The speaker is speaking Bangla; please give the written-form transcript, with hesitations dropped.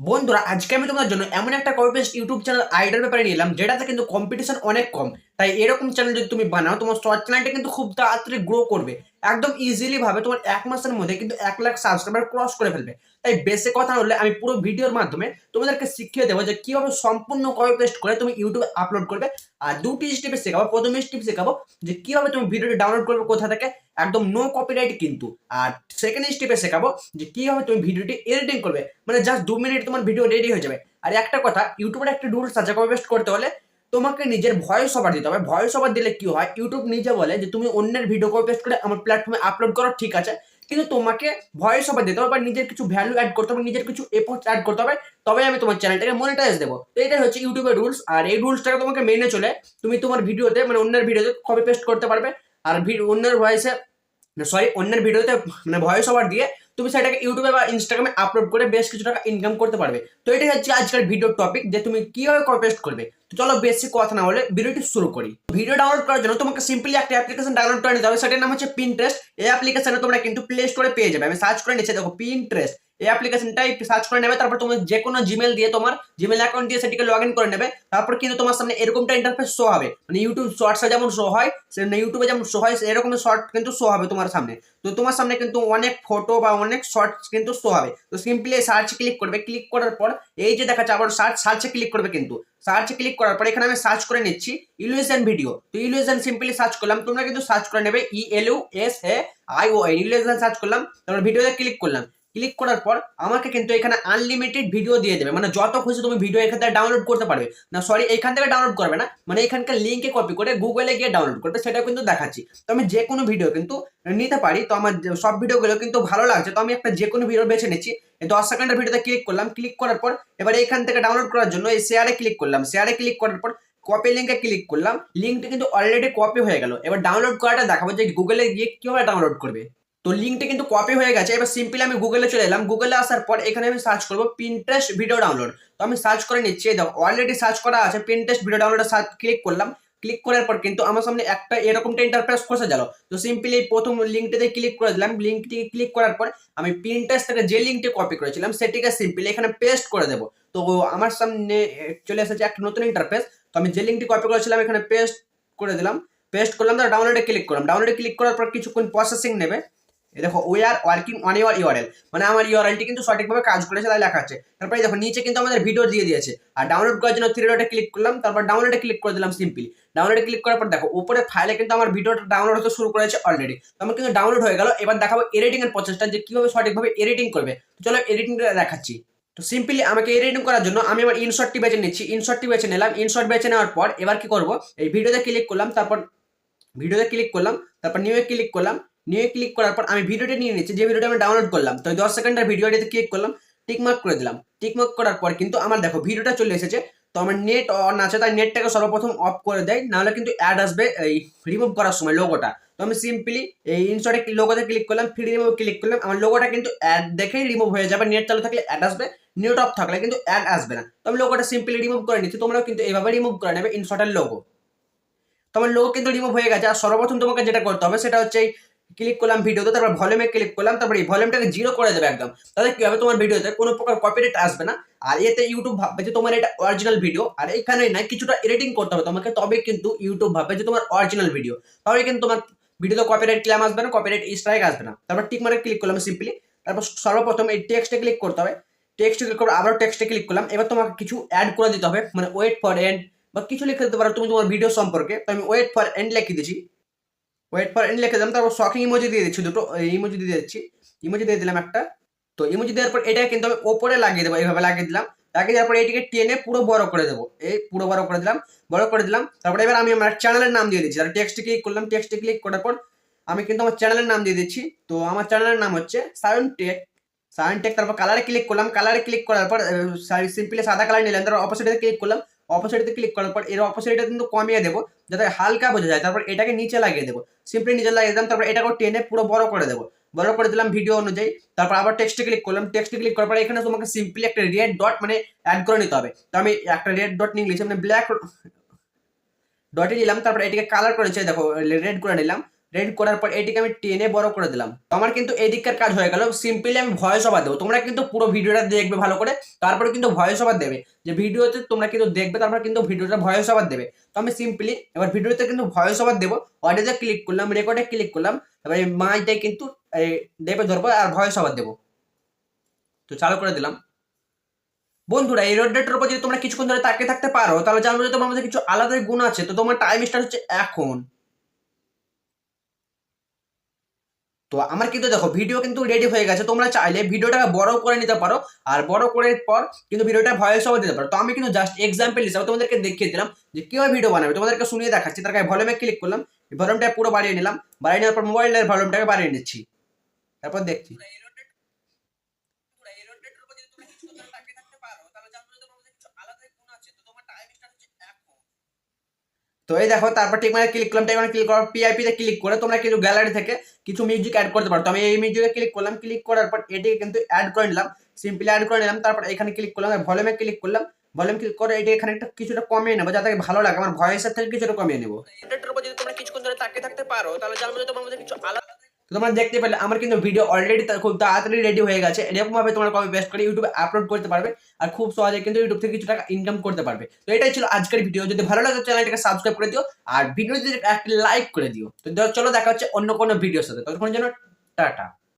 বন্ধুরা আজকে আমি তোমাদের জন্য এমন একটা কপি পেস্ট ইউটিউব চ্যানেল আইডিয়ার ব্যাপারে নিয়ে এলাম যেটাতে কিন্তু কম্পিটিশন অনেক কম। তাই এরকম চ্যানেল যদি তুমি বানাও তোমার শর্ট চ্যানেলটা কিন্তু খুব তাড়াতাড়ি গ্রো করবে। একদম ইজিলি ভাবে তোমার 1 মাসের মধ্যে কিন্তু 1 লাখ সাবস্ক্রাইবার ক্রস করে ফেলবে। তাই বেশি কথা হলে আমি পুরো ভিডিওর মাধ্যমে তোমাদেরকে শিখিয়ে দেবো যে কিভাবে সম্পূর্ণ কপি পেস্ট করে তুমি ইউটিউবে আপলোড করবে। আর দুটি স্টেপে শেখাবো। প্রথম স্টেপ শেখাবো যে কিভাবে তুমি ভিডিওটি ডাউনলোড করবে কোথা থেকে, একদম নো কপিরাইট কিন্তু। আর সেকেন্ড স্টেপে শেখাবো যে কিভাবে তুমি ভিডিওটি এডিটিং করবে, মানে জাস্ট 2 মিনিট তোমার ভিডিও রেডি হয়ে যাবে। আর একটা কথা, ইউটিউবের একটা রুলস আছে কপি পেস্ট করতে হলে তোমাকে নিজের ভয়েস ওভার দিতে হবে। ভয়েস ওভার দিলে কি হয়, ইউটিউব নিজে বলে যে তুমি অন্যের ভিডিও কপি পেস্ট করে আমার প্ল্যাটফর্মে আপলোড করো, ঠিক আছে, কিন্তু তোমাকে ভয়েস ওভার দিতে হবে বা নিজের কিছু ভ্যালু অ্যাড করতে হবে, নিজের কিছু এফোর্টস অ্যাড করতে হবে, তবে আমি তোমার চ্যানেলটাকে মনিটাইজ দেবো। তো এটাই হচ্ছে ইউটিউবের রুলস। আর এই রুলসটাকে তোমাকে মেনে চলে তুমি তোমার ভিডিওতে, মানে অন্যের ভিডিওতে কপি পেস্ট করতে পারবে। আর অন্যের ভয়েসে, অন্যের ভিডিওতে মানে ভয়েস ওভার দিয়ে তুমি সেটাকে ইউটিউবে বা ইনস্টাগ্রামে আপলোড করে বেশ কিছু টাকা ইনকাম করতে পারবে। তো এটাই হচ্ছে আজকের ভিডিওর টপিক, যে তুমি কিভাবে কপি পেস্ট করবে। তো চলো বেশি কথা না বলে ভিডিওটি শুরু করি। ভিডিও ডাউনলোড করার জন্য তোমাকে সিম্পলি একটা অ্যাপ্লিকেশন ডাউনলোড করে নিতে হবে, সেটার নাম হচ্ছে পিন্টারেস্ট। এই অ্যাপ্লিকেশনে তোমরা কিন্তু প্লে স্টোরে পেয়ে যাবে। আমি সার্চ করে নিচ্ছি, দেখো পিন্টারেস্ট। এই অ্যাপ্লিকেশনটাই সার্চ করে নেবে, তারপর তুমি যে কোনো জিমেল দিয়ে, তোমার জিমেল অ্যাকাউন্ট দিয়ে সেটিকে লগ ইন করে নেবে। তারপর কিন্তু তোমার সামনে এরকমটা ইন্টারফেস শো হবে, মানে ইউটিউব শর্টসে যেমন শো হয়, ইউটিউবে যেমন শো হয় এরকম শর্ট কিন্তু শো হবে তোমার সামনে। তো তোমার সামনে কিন্তু অনেক ফটো বা অনেক শর্টস কিন্তু শো হবে। তো সিম্পলি সার্চে ক্লিক করবে, ক্লিক করার পর এই যে দেখাচ্ছে আবার সার্চে ক্লিক করবে। কিন্তু সার্চে ক্লিক করার পর এখানে আমি সার্চ করে নিচ্ছি ইলুশন ভিডিও। তো ইলুশন সিম্পলি সার্চ করলাম, তোমরা কিন্তু সার্চ করে নেবে ILUSAION, ইলুশন সার্চ করলাম, তারপর ভিডিওতে ক্লিক করলাম। ক্লিক করার পর আমাকে কিন্তু এখানে আনলিমিটেড ভিডিও দিয়ে দেবে, মানে যত খুশি তুমি ভিডিও এখান থেকে ডাউনলোড করতে পারবে। না সরি, এখান থেকে ডাউনলোড করবে না, মানে এখানকার লিঙ্কে কপি করে গুগলে গিয়ে ডাউনলোড করবে, সেটা কিন্তু দেখাচ্ছি। তো আমি যে কোনো ভিডিও কিন্তু নিতে পারি। তো আমার সব ভিডিওগুলো কিন্তু ভালো লাগছে, তো আমি একটা যে কোনো ভিডিও বেছে নিচ্ছি। 10 সেকেন্ডের ভিডিওতে ক্লিক করলাম, ক্লিক করার পর এবার এখান থেকে ডাউনলোড করার জন্য এই শেয়ারে ক্লিক করলাম। শেয়ারে ক্লিক করার পর কপি লিঙ্কে ক্লিক করলাম, লিঙ্কটা কিন্তু অলরেডি কপি হয়ে গেল। এবার ডাউনলোড করাটা দেখাবো যে গুগলে গিয়ে কিভাবে ডাউনলোড করবে। তো লিঙ্কটা কিন্তু কপি হয়ে গেছে। এবার সিম্পলি আমি গুগলে চলে এলাম। গুগলে আসার পর এখানে আমি সার্চ করবো পিন্টারেস্ট ভিডিও ডাউনলোড। তো আমি সার্চ করে নিচ্ছি, দেখো অলরেডি সার্চ করা আছে পিন্টারেস্ট ভিডিও ডাউনলোড। ক্লিক করলাম, ক্লিক করার পর কিন্তু আমার সামনে একটা এরকমটা ইন্টারফেস খসে গেল। তো সিম্পলি প্রথম লিঙ্কটিতে ক্লিক করে দিলাম। লিঙ্কটি ক্লিক করার পর আমি পিন্টারেস্ট থেকে যে লিঙ্কটি কপি করেছিলাম সেটিকে সিম্পলি এখানে পেস্ট করে দেবো। তো আমার সামনে চলে এসেছে একটা নতুন ইন্টারফেস। তো আমি যে লিঙ্কটি কপি করেছিলাম এখানে পেস্ট করে দিলাম। পেস্ট করলাম, তারপর ডাউনলোডে ক্লিক করলাম। ডাউনলোডে ক্লিক করার পর কিছুক্ষণ প্রসেসিং নেবে। দেখো we are working on your URL, মানে আমার ইউআরএলটি কিন্তু সঠিকভাবে কাজ করেছে তাই লেখা আছে। তারপরে দেখো নিচে কিন্তু আমাদের ভিডিও দিয়ে দিয়েছে। আর ডাউনলোড করার জন্য থ্রি ডটে ক্লিক করলাম, তারপর ডাউনলোডে ক্লিক করে দিলাম সিম্পলি। ডাউনলোডে ক্লিক করার পর দেখো উপরে ফাইলে কিন্তু আমার ভিডিওটা ডাউনলোড হতে শুরু করেছে অলরেডি। তো আমার কিন্তু ডাউনলোড হয়ে গেল। এবার দেখাবো এডিটিং এর প্রসেসটা, যে কিভাবে সঠিকভাবে এডিটিং করবে। তো চলো এডিটিংটা দেখাচ্ছি। তো সিম্পলি আমাকে এডিটিং করার জন্য আমি আমার ইনশর্টটি বেছে নিচ্ছি। ইনশর্টটি বেছে নিলাম। ইনশর্ট বেছে নেওয়ার পর এবার কি করব, এই ভিডিওতে ক্লিক করলাম, তারপর ভিডিওতে ক্লিক করলাম, তারপর নিউয়ে ক্লিক করলাম। নিউয়ে ক্লিক করার পর আমি ভিডিওটি নিয়ে নিচ্ছি, যে ভিডিওটা আমি ডাউনলোড করলাম। তো 10 সেকেন্ডের ভিডিওটিতে ক্লিক করলাম, টিকমার্ক করে দিলাম। টিকমার্ক করার পর কিন্তু আমার দেখো ভিডিওটা চলে এসেছে। তো আমার নেট অন আছে, তাই নেটটাকে সর্বপ্রথম অফ করে দেয়, নাহলে কিন্তু অ্যাড আসবে এই রিমুভ করার সময় লোগোটা। তো আমি সিম্পলি এই ইনশর্টে লোগোতে ক্লিক করলাম, ফ্রি রিমুভ ক্লিক করলাম। আমার লোগোটা কিন্তু অ্যাড দেখেই রিমুভ হয়ে যাবে। নেট চালু থাকলে অ্যাড আসবে, নেট অফ থাকলে কিন্তু অ্যাড আসবে না। তো আমি লোগোটা সিম্পলি রিমুভ করে নিচ্ছি। তোমরাও কিন্তু এইভাবে রিমুভ করে নেবে ইনশর্টের লোগো। তোমার লোগো কিন্তু রিমুভ হয়ে গেছে। আর সর্বপ্রথম তোমাকে যেটা করতে হবে সেটা হচ্ছে ক্লিক করলাম ভিডিওতে, তারপর ভলিউমে ক্লিক করলাম, তারপর এই ভলিউমটাকে জিরো করে দেবে একদম। তাহলে কি হবে, তোমার ভিডিওতে কোনো প্রকার কপিরাইট আসবে না। আর এতে ইউটিউব ভাববে যে তোমার এটা অরিজিনাল ভিডিও। আর এখানে না কিছুটা এডিটিং করতে হবে তোমাকে, তবে কিন্তু ইউটিউব ভাববে যে তোমার অরিজিনাল ভিডিও। তাহলে কিন্তু তোমার ভিডিওতে কপিরাইট ক্লেম আসবে না, কপিরাইট স্ট্রাইক আসবে না। তারপর টিক মার্কে ক্লিক করলাম সিম্পলি। তারপর সর্বপ্রথম এই টেক্সটে ক্লিক করতে হবে। টেক্সটে ক্লিক করে আবার টেক্সটে ক্লিক করলাম। এবার তোমাকে কিছু অ্যাড করে দিতে হবে, মানে ওয়েট ফর এন্ড বা কিছু লিখে দিতে পারো তুমি তোমার ভিডিও সম্পর্কে। তো আমি ওয়েট ফর এন্ড লিখে দিয়েছি। ওয়েট ফর এন্ড লিখে দিলাম, তারপর শকিং ইমোজি দিয়ে দিচ্ছি, দুটো ইমোজি দিয়ে দিচ্ছি। ইমোজি দিয়ে দিলাম একটা। তো ইমোজি দেওয়ার পর এটাকে কিন্তু আমি ওপরে লাগিয়ে দেবো, এইভাবে লাগিয়ে দিলাম। লাগিয়ে দেওয়ার পর এটিকে টেনে পুরো বড় করে দেবো। এই পুরো বড় করে দিলাম, বড় করে দিলাম। তারপরে এবার আমি আমার চ্যানেলের নাম দিয়ে দিচ্ছি। আর টেক্সটে ক্লিক করলাম, টেক্সটে ক্লিক করার পর আমি কিন্তু আমার চ্যানেলের নাম দিয়ে দিচ্ছি। তো আমার চ্যানেলের নাম হচ্ছে সায়ন টেক। সায়ন টেক। তারপর কালারে ক্লিক করলাম। কালারে ক্লিক করার পর সিম্পলি সাদা কালার নিলাম। তারপর অপোজিটে ক্লিক করলাম। অপোজিটে ক্লিক করার পর এর অপোজিটে কিন্তু কমিয়ে দেবো, যাতে হালকা বোঝা যায়। তারপর এটাকে নিচে লাগিয়ে দেবো, সিম্পলি নিচে লাগিয়ে দিলাম। তারপর এটাকে টেনে পুরো বড় করে দেবো, বড় করে দিলাম ভিডিও অনুযায়ী। তারপর আবার টেক্সটে ক্লিক করলাম। টেক্সটে ক্লিক করার পর এখানে তোমাকে সিম্পলি একটা রেড ডট মানে অ্যাড করে নিতে হবে। তো আমি একটা রেড ডট নিয়ে মানে ব্ল্যাক ডটে নিলাম। তারপর এটাকে কালার করেছে, দেখো রেড করে নিলাম। রেড করার পর এটিকে আমি টেনে বড় করে দিলাম। তো আমার কিন্তু এই দিককার কাজ হয়ে গেল। সিম্পলি আমি ভয়েস ওভার দেবো, তোমরা কিন্তু পুরো ভিডিওটা দেখবে ভালো করে, তারপরে কিন্তু ভয়েস ওভার দেবে। যে ভিডিওতে তোমরা কিন্তু দেখবে, তারপর কিন্তু ভিডিওটা ভয়েস ওভার দেবে। তো আমি সিম্পলি এবার ভিডিওতে কিন্তু ভয়েস ওভার দেবো। অডিওতে ক্লিক করলাম, রেকর্ডে ক্লিক করলাম, তারপরে মাইটাই কিন্তু দেবে ধরবো আর ভয়েস ওভার দেবো। তো চালু করে দিলাম। বন্ধুরা, এই রোডটার উপর যদি তোমরা কিছুক্ষণ ধরে তাকিয়ে থাকতে পারো, তাহলে জানবো যে তোমার মধ্যে কিছু আলাদাই গুণ আছে। তো তোমার টাইম স্টার্ট হচ্ছে এখন। তো আমার কিন্তু দেখো ভিডিও কিন্তু রেডি হয়ে গেছে। তোমরা চাইলে ভিডিওটা বড় করে নিতে পারো, আর বড় করার পর কিন্তু ভিডিওটা ভয়েস ওভার দিতে পারো। তো আমি কিন্তু জাস্ট এক্সাম্পল হিসাবে তোমাদেরকে দেখিয়ে দিলাম যে কিভাবে ভিডিও বানাবে, তোমাদেরকে শুনিয়ে দেখাচ্ছি। তার কাছে ভলিউমে ক্লিক করলাম, ভলিউমটা পুরো বাড়িয়ে নিলাম, বাড়িয়ে নেওয়ার পর মোবাইলের ভলিউমটাকে বাড়িয়ে নিচ্ছি, তারপর দেখছি। তো এই দেখো, তারপর টিকমার্কে ক্লিক করলাম, টিকমার্কে ক্লিক করার পিআইপি তে ক্লিক করে তোমরা কিন্তু গ্যালারি থেকে কিছু মিউজিক অ্যাড করতে পারো। তো আমি এই মিউজিকে ক্লিক করলাম, ক্লিক করার পর এটিকে কিন্তু অ্যাড করে নিলাম, সিম্পলি অ্যাড করে নিলাম। তারপর এখানে ক্লিক করলাম, ভলিউমে ক্লিক করলাম, ভলিউম ক্লিক করে এটি এখানে একটা কিছুটা কমিয়ে নেবো যাতে ভালো লাগে, আমার ভয়েসের থেকে কিছুটা কমিয়ে নেবো। এটার উপর যদি তোমরা কিছুক্ষণ ধরে তাকিয়ে থাকতে পারো, তাহলে জানবো যে তোমার মধ্যে কিছু আলাদা। তো তোমরা দেখতে পেলে আমার কিন্তু ভিডিও অলরেডি খুব তাড়াতাড়ি রেডি হয়ে গেছে। এরকম ভাবে তোমরা কপি পেস্ট করে ইউটিউবে আপলোড করতে পারবে, আর খুব সহজে কিন্তু ইউটিউব থেকে কিছু টাকা ইনকাম করতে পারবে। তো এটাই ছিল আজকের ভিডিও। যদি ভালো লাগে চ্যানেলটাকে সাবস্ক্রাইব করে দিও, আর ভিডিওতে একটা লাইক করে দিও। তো চলো দেখা হচ্ছে অন্য কোনো ভিডিওর সাথে, ততক্ষণ জন্য টাটা।